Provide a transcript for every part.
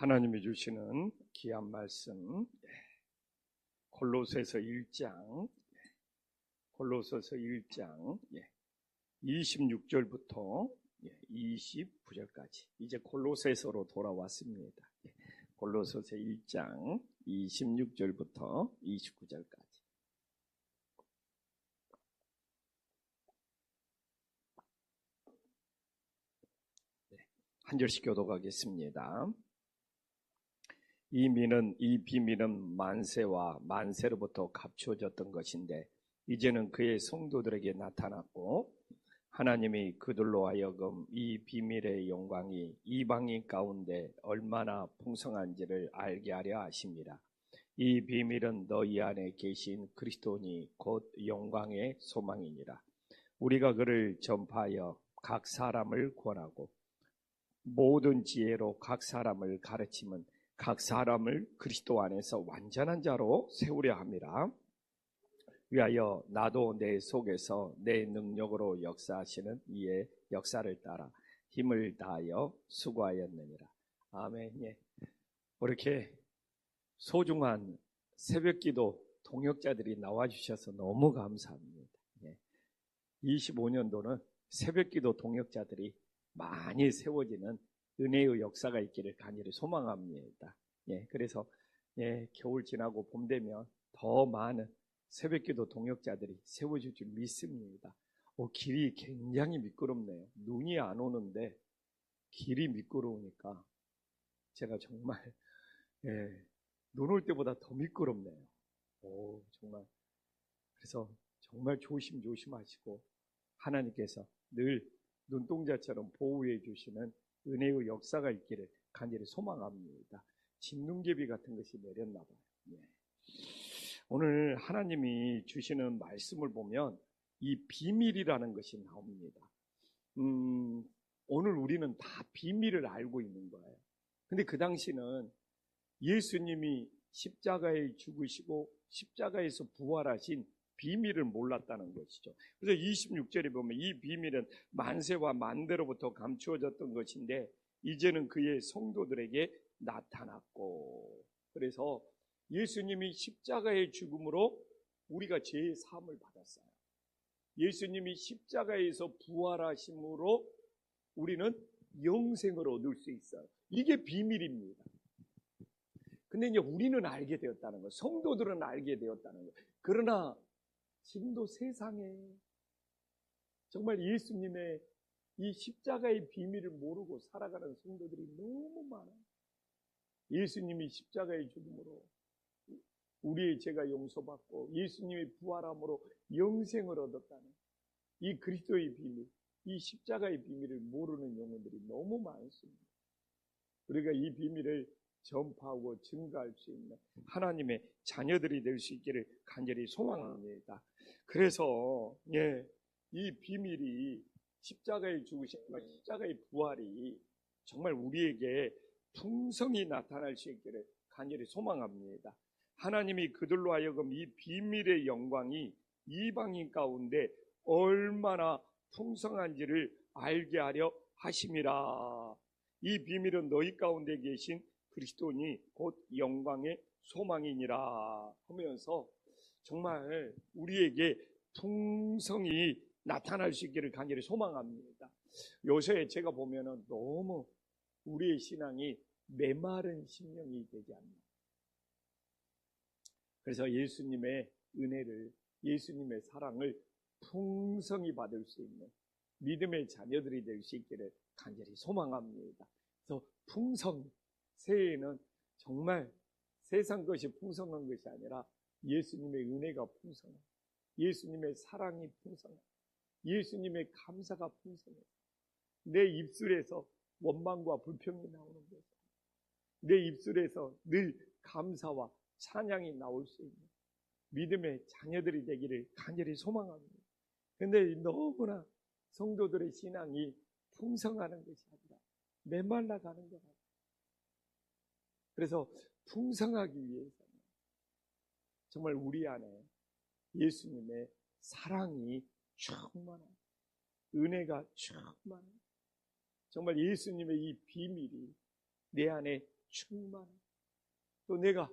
하나님이 주시는 귀한 말씀, 골로새서 1장 26절부터 29절까지 이제 골로새서로 돌아왔습니다. 골로새서 1장 26절부터 29절까지. 한 절씩 교독하겠습니다. 이 비밀은 만세와 만세로부터 감추어졌던 것인데 이제는 그의 성도들에게 나타났고 하나님이 그들로 하여금 이 비밀의 영광이 이방인 가운데 얼마나 풍성한지를 알게 하려 하심이라. 이 비밀은 너희 안에 계신 그리스도니 곧 영광의 소망이니라. 우리가 그를 전파하여 각 사람을 권하고 모든 지혜로 각 사람을 가르치면 각 사람을 그리스도 안에서 완전한 자로 세우려 함이라. 위하여 나도 내 속에서 내 능력으로 역사하시는 이의 역사를 따라 힘을 다하여 수고하였느니라. 아멘. 예. 이렇게 소중한 새벽기도 동역자들이 나와주셔서 너무 감사합니다. 25년도는 새벽기도 동역자들이 많이 세워지는 은혜의 역사가 있기를 간절히 소망합니다. 그래서 겨울 지나고 봄 되면 더 많은 새벽기도 동역자들이 세워질 줄 믿습니다. 길이 굉장히 미끄럽네요. 눈이 안 오는데 길이 미끄러우니까 제가 정말 눈 올 때보다 더 미끄럽네요. 정말 그래서 정말 조심하시고 하나님께서 늘 눈동자처럼 보호해 주시는 은혜의 역사가 있기를 간절히 소망합니다. 진눈개비 같은 것이 내렸나 봐요. 오늘 하나님이 주시는 말씀을 보면 이 비밀이라는 것이 나옵니다. 오늘 우리는 다 비밀을 알고 있는 거예요. 근데 그 당시는 예수님이 십자가에 죽으시고 십자가에서 부활하신 비밀을 몰랐다는 것이죠. 그래서 26절에 보면 이 비밀은 만세와 만대로부터 감추어졌던 것인데 이제는 그의 성도들에게 나타났고, 그래서 예수님이 십자가의 죽음으로 우리가 죄의 사함을 받았어요. 예수님이 십자가에서 부활하심으로 우리는 영생을 얻을 수 있어요. 이게 비밀입니다. 근데 이제 우리는 알게 되었다는 거, 성도들은 알게 되었다는 거. 그러나 지금도 세상에 정말 예수님의 이 십자가의 비밀을 모르고 살아가는 성도들이 너무 많아요. 예수님이 십자가의 죽음으로 우리의 죄가 용서받고 예수님의 부활함으로 영생을 얻었다는 이 그리스도의 비밀, 이 십자가의 비밀을 모르는 영혼들이 너무 많습니다. 우리가 이 비밀을 전파하고 증가할 수 있는 하나님의 자녀들이 될 수 있기를 간절히 소망합니다. 그래서 이 비밀이 십자가의 죽으심과 십자가의 부활이 정말 우리에게 풍성히 나타날 수 있기를 간절히 소망합니다. 하나님이 그들로 하여금 이 비밀의 영광이 이방인 가운데 얼마나 풍성한지를 알게 하려 하심이라. 이 비밀은 너희 가운데 계신 그리스도니 곧 영광의 소망이니라 하면서 정말 우리에게 풍성히 나타날 수 있기를 간절히 소망합니다. 요새 제가 보면은 너무 우리의 신앙이 메마른 심령이 되지 않나. 그래서 예수님의 은혜를, 예수님의 사랑을 풍성히 받을 수 있는 믿음의 자녀들이 될 수 있기를 간절히 소망합니다. 그래서 풍성, 새해에는 정말 세상 것이 풍성한 것이 아니라 예수님의 은혜가 풍성한, 예수님의 사랑이 풍성한, 예수님의 감사가 풍성해. 내 입술에서 원망과 불평이 나오는 것이, 내 입술에서 늘 감사와 찬양이 나올 수 있는 믿음의 자녀들이 되기를 간절히 소망합니다. 그런데 너무나 성도들의 신앙이 풍성하는 것이 아니라 메말라가는 것 같아요. 그래서 풍성하기 위해서는 정말 우리 안에 예수님의 사랑이 충만한, 은혜가 충만한, 정말 예수님의 이 비밀이 내 안에 충만해. 또 내가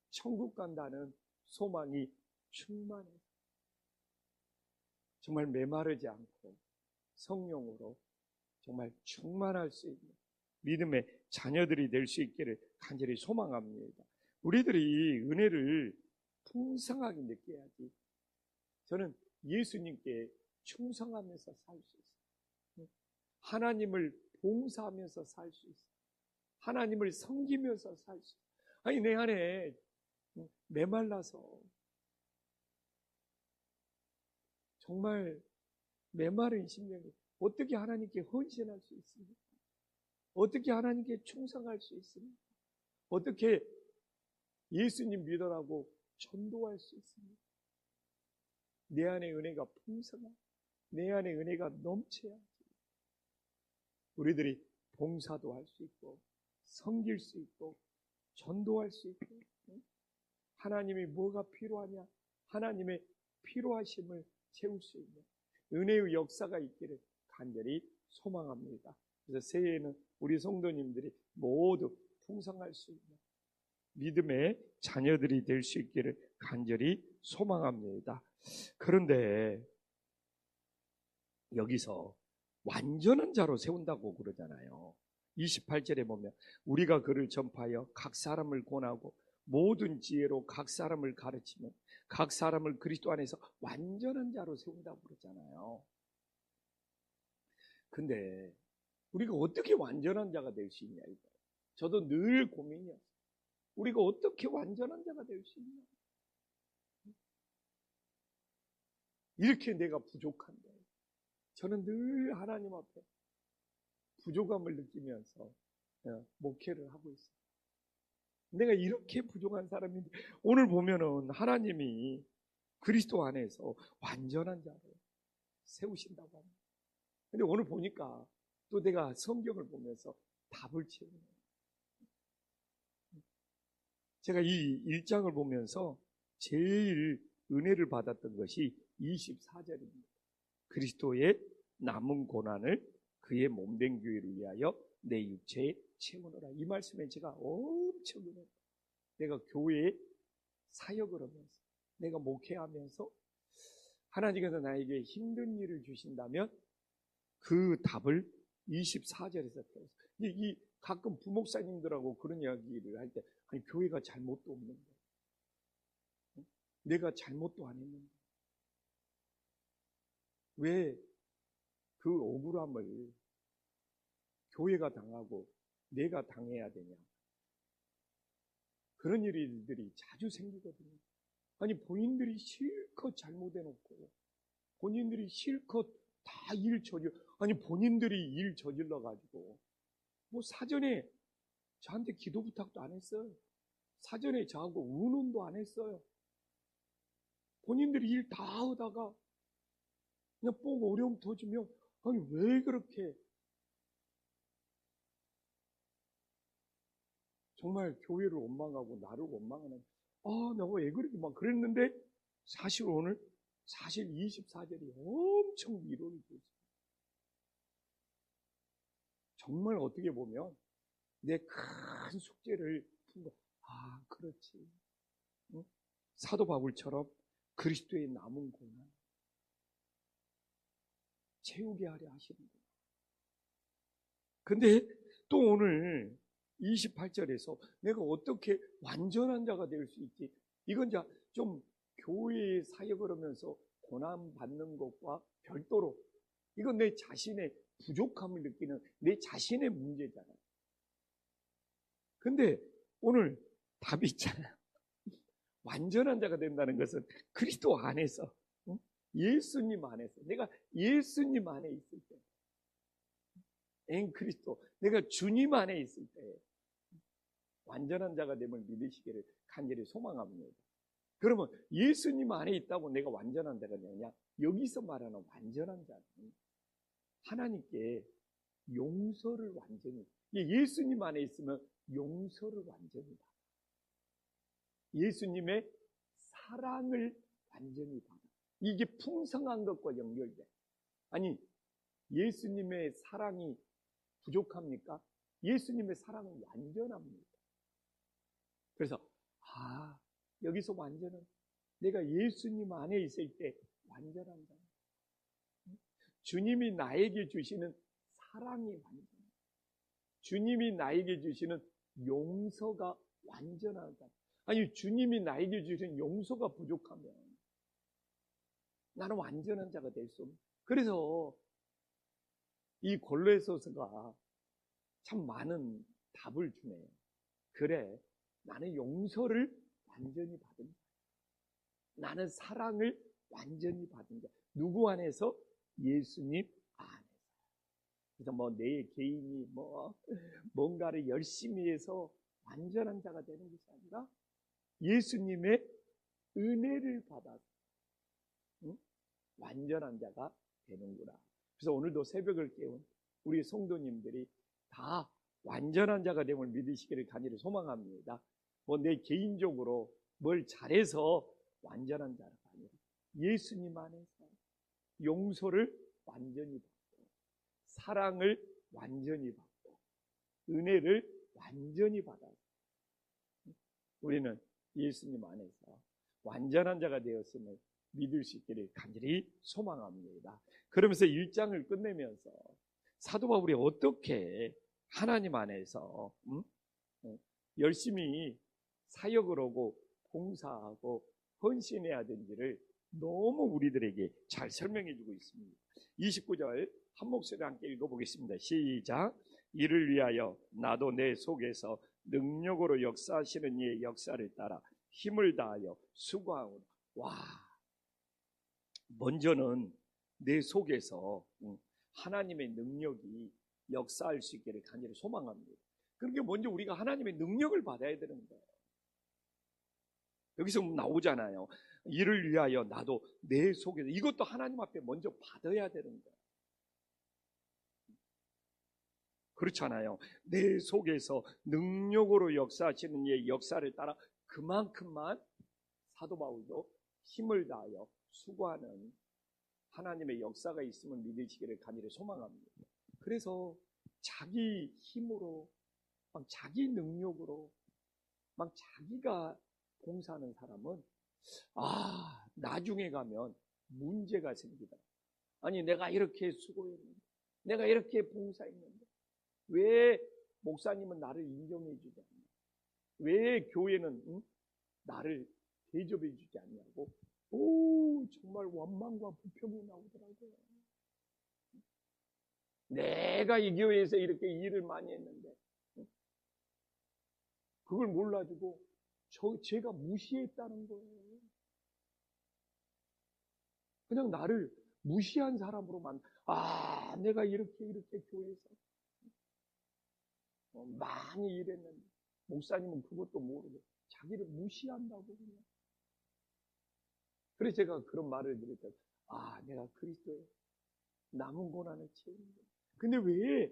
천국 간다는 소망이 충만해. 정말 메마르지 않고 성령으로 정말 충만할 수 있는 믿음의 자녀들이 될 수 있기를 간절히 소망합니다. 우리들이 은혜를 풍성하게 느껴야지. 저는 예수님께 충성하면서 살 수 있어요. 하나님을 봉사하면서 살 수 있어요. 하나님을 섬기면서 살 수 있어요. 아니, 내 안에 메말라서 정말 메마른 심령이 어떻게 하나님께 헌신할 수 있습니까? 어떻게 하나님께 충성할 수 있습니까? 어떻게 예수님 믿으라고 전도할 수 있습니까? 내 안에 은혜가 풍성한, 내 안에 은혜가 넘쳐야지. 우리들이 봉사도 할 수 있고 섬길 수 있고 전도할 수 있고, 하나님이 뭐가 필요하냐, 하나님의 필요하심을 채울 수 있는 은혜의 역사가 있기를 간절히 소망합니다. 그래서 새해에는 우리 성도님들이 모두 풍성할 수 있는 믿음의 자녀들이 될 수 있기를 간절히 소망합니다. 그런데 여기서 완전한 자로 세운다고 그러잖아요. 28절에 보면 우리가 그를 전파하여 각 사람을 권하고 모든 지혜로 각 사람을 가르치며 각 사람을 그리스도 안에서 완전한 자로 세운다고 그러잖아요. 근데 우리가 어떻게 완전한 자가 될 수 있냐 이거. 저도 늘 고민이었어요. 우리가 어떻게 완전한 자가 될 수 있냐. 이렇게 내가 부족한데 저는 늘 하나님 앞에 부족함을 느끼면서 목회를 하고 있어요. 내가 이렇게 부족한 사람인데 오늘 보면은 하나님이 그리스도 안에서 완전한 자로 세우신다고 합니다. 근데 오늘 보니까 또 내가 성경을 보면서 답을 채우네요. 제가 이 1장을 보면서 제일 은혜를 받았던 것이 24절입니다. 그리스도의 남은 고난을 그의 몸된 교회를 위하여 내 육체에 채우노라. 이 말씀에 제가 엄청 은혜. 내가 교회에 사역을 하면서 내가 목회하면서 하나님께서 나에게 힘든 일을 주신다면 그 답을 24절에서 배웠어요. 이 가끔 부목사님들하고 그런 이야기를 할 때 아니 교회가 잘못도 없는데 내가 잘못도 안 했는데 왜 그 억울함을 교회가 당하고 내가 당해야 되냐. 그런 일들이 자주 생기거든요. 아니 본인들이 실컷 잘못해놓고 본인들이 실컷 다 일 저질러, 아니 본인들이 일 저질러가지고 뭐 사전에 저한테 기도 부탁도 안 했어요. 사전에 저하고 의논도 안 했어요. 본인들이 일 다 하다가 그냥 꼭 어려움 터지면 아니 왜 그렇게 정말 교회를 원망하고 나를 원망하는 내가 왜 그렇게 막 그랬는데 사실 오늘 24절이 엄청 위로를 줬어요. 정말 어떻게 보면 내 큰 숙제를 푼 거. 그렇지. 응? 사도 바울처럼 그리스도의 남은 고난 채우게 하려 하시는구나. 근데 또 오늘 28절에서 내가 어떻게 완전한 자가 될 수 있지? 이건 좀 교회에 사역을 하면서 고난 받는 것과 별도로 이건 내 자신의 부족함을 느끼는 내 자신의 문제잖아요. 근데 오늘 답이 있잖아요. 완전한 자가 된다는 것은 그리스도 안에서, 예수님 안에서, 내가 예수님 안에 있을 때, 그리스도, 내가 주님 안에 있을 때 완전한 자가 됨을 믿으시기를 간절히 소망합니다. 그러면 예수님 안에 있다고 내가 완전한 자가 되느냐? 여기서 말하는 완전한 자는 하나님께 용서를 완전히, 예수님 안에 있으면 용서를 완전히 받아. 예수님의 사랑을 완전히 받아. 이게 풍성한 것과 연결돼. 아니, 예수님의 사랑이 부족합니까? 예수님의 사랑은 완전합니다. 그래서 여기서 완전은 내가 예수님 안에 있을 때 완전한 자. 주님이 나에게 주시는 사랑이 완전. 주님이 나에게 주시는 용서가 완전하다. 아니, 주님이 나에게 주시는 용서가 부족하면 나는 완전한 자가 될 수 없는. 그래서 이 골로새서가 참 많은 답을 주네요. 그래, 나는 용서를 완전히 받은 자. 나는 사랑을 완전히 받은 자. 누구 안에서? 예수님 안에서. 그래서 내 개인이 뭔가를 열심히 해서 완전한 자가 되는 것이 아니라 예수님의 은혜를 받아서 완전한 자가 되는구나. 그래서 오늘도 새벽을 깨운 우리 성도님들이 다 완전한 자가 됨을 믿으시기를 간절히 소망합니다. 내 개인적으로 뭘 잘해서 완전한 자가 아니라 예수님 안에서 용서를 완전히 받고 사랑을 완전히 받고 은혜를 완전히 받아서 우리는 예수님 안에서 완전한 자가 되었음을 믿을 수 있기를 간절히 소망합니다. 그러면서 1장을 끝내면서 사도 바울이 어떻게 하나님 안에서 열심히 사역을 하고 봉사하고 헌신해야 되는지를 너무 우리들에게 잘 설명해 주고 있습니다. 29절 한 목소리로 함께 읽어보겠습니다. 시작. 이를 위하여 나도 내 속에서 능력으로 역사하시는 이의 역사를 따라 힘을 다하여 수고하오라. 와, 먼저는 내 속에서 하나님의 능력이 역사할 수 있기를 간절히 소망합니다. 그러니까 먼저 우리가 하나님의 능력을 받아야 되는 거예요. 여기서 나오잖아요. 이를 위하여 나도 내 속에서, 이것도 하나님 앞에 먼저 받아야 되는 거예요. 그렇잖아요. 내 속에서 능력으로 역사하시는 이의 역사를 따라 그만큼만 사도 바울도 힘을 다하여 수고하는 하나님의 역사가 있음을 믿으시기를 간절히 소망합니다. 그래서 자기 힘으로 막 자기 능력으로 막 자기가 봉사하는 사람은 나중에 가면 문제가 생기다. 아니, 내가 이렇게 수고했는데, 내가 이렇게 봉사했는데 왜 목사님은 나를 인정해 주지 않냐? 왜 교회는 나를 대접해 주지 않냐고 정말 원망과 불평이 나오더라고요. 내가 이 교회에서 이렇게 일을 많이 했는데 그걸 몰라주고 제가 무시했다는 거예요. 그냥 나를 무시한 사람으로만 내가 이렇게 교회에서 많이 일했는데 목사님은 그것도 모르고 자기를 무시한다고 그냥. 그래서 제가 그런 말을 드릴 때 내가 그리스도의 남은 고난을 채우는 거야. 근데 왜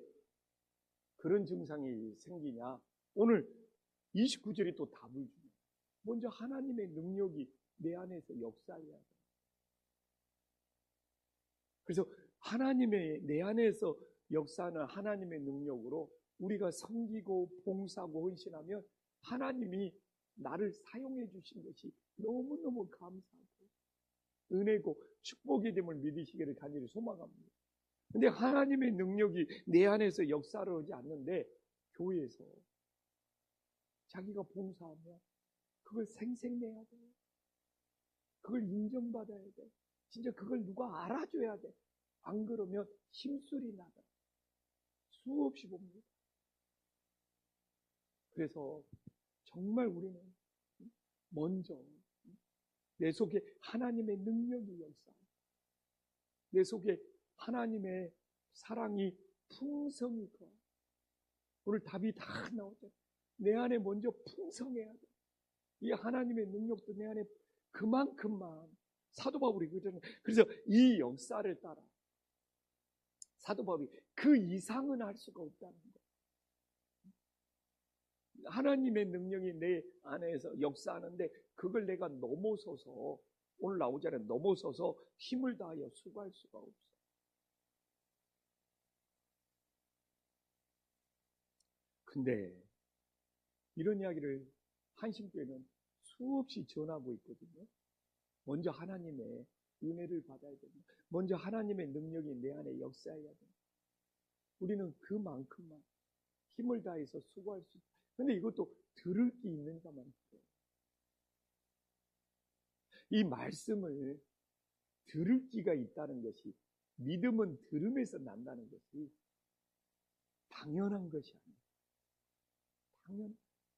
그런 증상이 생기냐? 오늘 29절이 또 답을 주네. 먼저 하나님의 능력이 내 안에서 역사해야 돼. 그래서 내 안에서 역사하는 하나님의 능력으로 우리가 섬기고 봉사하고 헌신하면 하나님이 나를 사용해 주신 것이 너무너무 감사하고 은혜고 축복이 됨을 믿으시기를 간절히 소망합니다. 근데 하나님의 능력이 내 안에서 역사를 하지 않는데 교회에서 자기가 봉사하면 그걸 생색내야 돼. 그걸 인정받아야 돼. 진짜 그걸 누가 알아줘야 돼. 안 그러면 힘술이 나다. 수없이 봅니다. 그래서 정말 우리는 먼저 내 속에 하나님의 능력이 역사하고 내 속에 하나님의 사랑이 풍성히 커. 오늘 답이 다 나오죠. 내 안에 먼저 풍성해야 돼. 이 하나님의 능력도 내 안에 그만큼만 사도 바울이 그러잖아요. 그래서 이 역사를 따라 사도 바울이 그 이상은 할 수가 없다는 거예요. 하나님의 능력이 내 안에서 역사하는데 그걸 내가 넘어서서 오늘 나오잖아요. 넘어서서 힘을 다하여 수고할 수가 없어. 근데 이런 이야기를 한심교회는 수없이 전하고 있거든요. 먼저 하나님의 은혜를 받아야 됩니다. 먼저 하나님의 능력이 내 안에 역사해야 됩니다. 우리는 그만큼만 힘을 다해서 수고할 수 있다. 근데 이것도 들을 게 있는 자만 있어요. 이 말씀을 들을 기가 있다는 것이, 믿음은 들음에서 난다는 것이 당연한 것이 아니에요.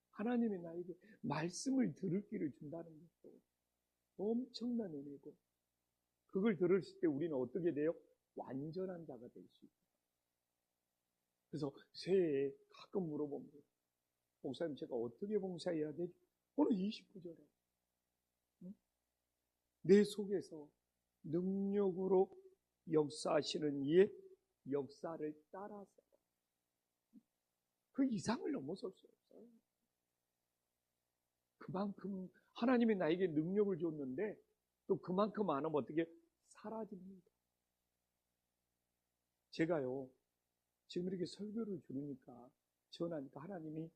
하나님이 나에게 말씀을 들을 기를 준다는 것도 엄청난 은혜고, 그걸 들었을 때 우리는 어떻게 돼요? 완전한 자가 될 수 있어요. 그래서 새해에 가끔 물어봅니다. 목사님, 제가 어떻게 봉사해야 되지? 오늘 29절에 내 속에서 능력으로 역사하시는 이의 역사를 따라서, 그 이상을 넘어설 수 없어요. 그만큼 하나님이 나에게 능력을 줬는데 또 그만큼 안 하면 어떻게 사라집니다. 제가요, 지금 이렇게 설교를 들으니까, 전하니까 하나님이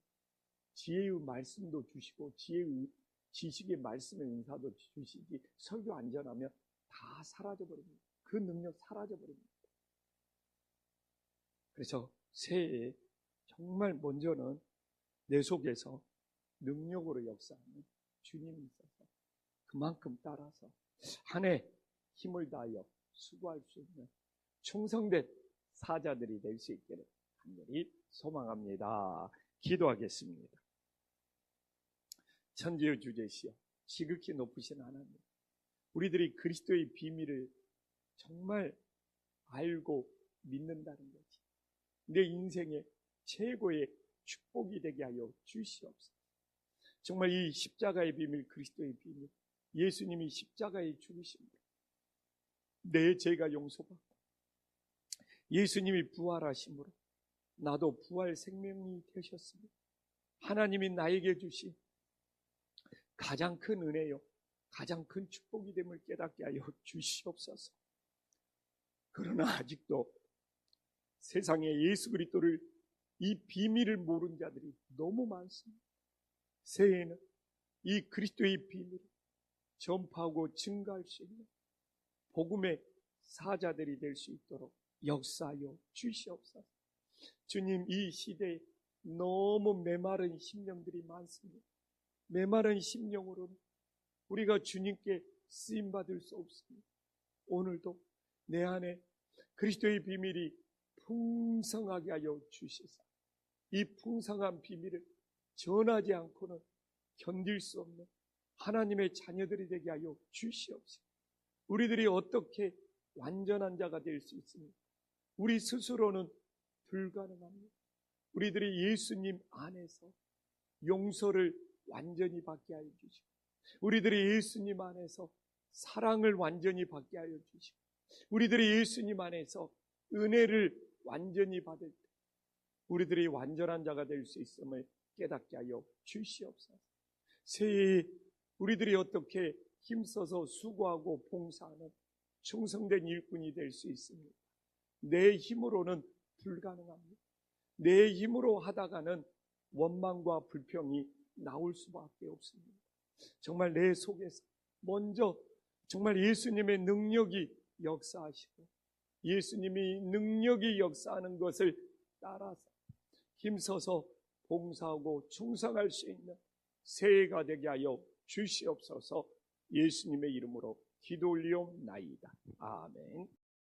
지혜의 말씀도 주시고 지혜의 지식의 말씀의 은사도 주시기, 설교 안 전하면 다 사라져버립니다. 그 능력 사라져버립니다. 그래서 새해에 정말 먼저는 내 속에서 능력으로 역사하는 주님이 있어서 그만큼 따라서 한 해 힘을 다하여 수고할 수 있는 충성된 사자들이 될 수 있기를 간절히 소망합니다. 기도하겠습니다. 천지의 주제시여 지극히 높으신 하나님, 우리들이 그리스도의 비밀을 정말 알고 믿는다는 것이 내 인생의 최고의 축복이 되게 하여 주시옵소서. 정말 이 십자가의 비밀, 그리스도의 비밀, 예수님이 십자가에 죽으심으로 내 죄가 용서받고 예수님이 부활하심으로 나도 부활 생명이 되셨습니다. 하나님이 나에게 주신 가장 큰 은혜요, 가장 큰 축복이 됨을 깨닫게 하여 주시옵소서. 그러나 아직도 세상에 예수 그리스도를, 이 비밀을 모르는 자들이 너무 많습니다. 새해에는 이 그리스도의 비밀을 전파하고 증가할 수 있는 복음의 사자들이 될 수 있도록 역사하여 주시옵소서. 주님, 이 시대에 너무 메마른 심령들이 많습니다. 메마른 심령으로는 우리가 주님께 쓰임받을 수 없습니다. 오늘도 내 안에 그리스도의 비밀이 풍성하게 하여 주시사, 이 풍성한 비밀을 전하지 않고는 견딜 수 없는 하나님의 자녀들이 되게 하여 주시옵소서. 우리들이 어떻게 완전한 자가 될 수 있습니까? 우리 스스로는 불가능합니다. 우리들이 예수님 안에서 용서를 완전히 받게 하여 주시고, 우리들이 예수님 안에서 사랑을 완전히 받게 하여 주시고, 우리들이 예수님 안에서 은혜를 완전히 받을 때 우리들이 완전한 자가 될 수 있음을 깨닫게 하여 주시옵소서. 새해에 우리들이 어떻게 힘써서 수고하고 봉사하는 충성된 일꾼이 될 수 있습니까? 내 힘으로는 불가능합니다. 내 힘으로 하다가는 원망과 불평이 나올 수밖에 없습니다. 정말 내 속에서 먼저 정말 예수님의 능력이 역사하시고 예수님이 능력이 역사하는 것을 따라서 힘써서 봉사하고 충성할 수 있는 새해가 되게 하여 주시옵소서. 예수님의 이름으로 기도 올리옵나이다. 아멘.